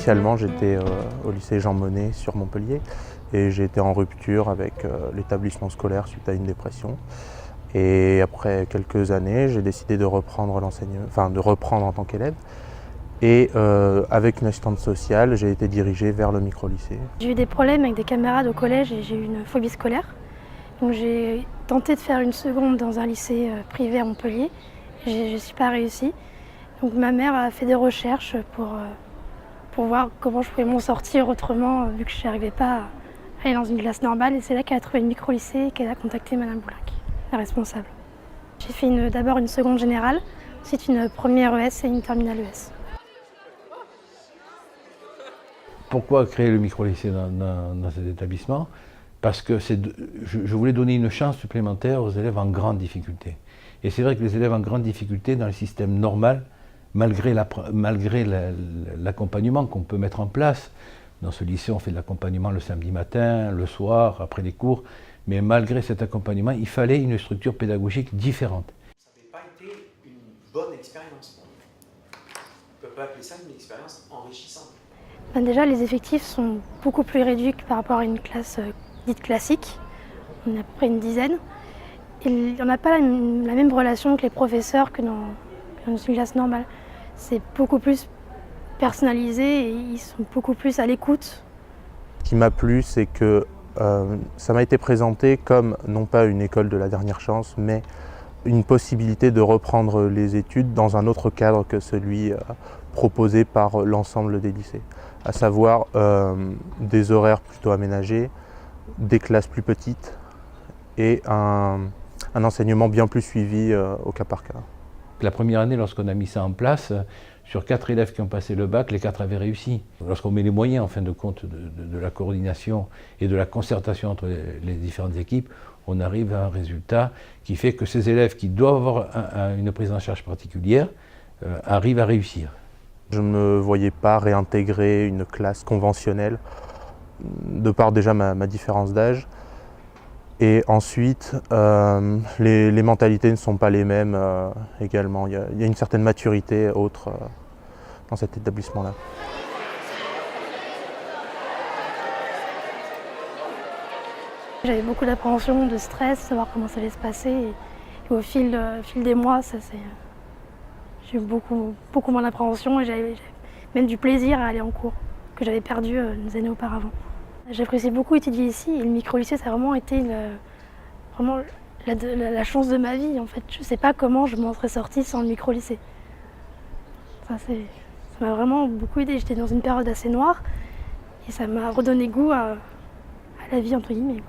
Initialement, j'étais au lycée Jean Monnet sur Montpellier et j'ai été en rupture avec l'établissement scolaire suite à une dépression. Et après quelques années, j'ai décidé de reprendre l'enseignement, enfin de reprendre en tant qu'élève. Et avec une assistante sociale, j'ai été dirigé vers le micro-lycée. J'ai eu des problèmes avec des camarades au collège et j'ai eu une phobie scolaire. Donc j'ai tenté de faire une seconde dans un lycée privé à Montpellier. Je ne suis pas réussi. Donc ma mère a fait des recherches pour voir comment je pouvais m'en sortir autrement, vu que je n'arrivais pas à aller dans une classe normale. Et c'est là qu'elle a trouvé le micro-lycée et qu'elle a contacté Madame Boulac, la responsable. J'ai fait d'abord une seconde générale, ensuite une première ES et une terminale ES. Pourquoi créer le micro-lycée dans cet établissement? Parce que je voulais donner une chance supplémentaire aux élèves en grande difficulté. Et c'est vrai que les élèves en grande difficulté, dans le système normal, malgré l'accompagnement qu'on peut mettre en place, dans ce lycée on fait de l'accompagnement le samedi matin, le soir, après les cours, mais malgré cet accompagnement, il fallait une structure pédagogique différente. Ça n'avait pas été une bonne expérience. On ne peut pas appeler ça une expérience enrichissante. Déjà, les effectifs sont beaucoup plus réduits que par rapport à une classe dite classique. On est à peu près une dizaine. Et on n'a pas la même relation que les professeurs que dans une classe normale. C'est beaucoup plus personnalisé et ils sont beaucoup plus à l'écoute. Ce qui m'a plu, c'est que ça m'a été présenté comme non pas une école de la dernière chance, mais une possibilité de reprendre les études dans un autre cadre que celui proposé par l'ensemble des lycées, à savoir des horaires plutôt aménagés, des classes plus petites et un enseignement bien plus suivi au cas par cas. La première année, lorsqu'on a mis ça en place, sur 4 élèves qui ont passé le bac, les 4 avaient réussi. Lorsqu'on met les moyens, en fin de compte, de la coordination et de la concertation entre les différentes équipes, on arrive à un résultat qui fait que ces élèves qui doivent avoir une prise en charge particulière arrivent à réussir. Je ne me voyais pas réintégrer une classe conventionnelle, de par déjà ma différence d'âge. Et ensuite, les mentalités ne sont pas les mêmes également. Il y a une certaine maturité autre dans cet établissement-là. J'avais beaucoup d'appréhension, de stress, savoir comment ça allait se passer. Et au fil des mois, j'ai eu beaucoup moins d'appréhension et j'avais même du plaisir à aller en cours, que j'avais perdu des années auparavant. J'apprécie beaucoup étudier ici et le micro-lycée, ça a vraiment été la chance de ma vie. En fait, je ne sais pas comment je m'en serais sortie sans le micro-lycée. Ça m'a vraiment beaucoup aidée. J'étais dans une période assez noire et ça m'a redonné goût à la vie, entre guillemets.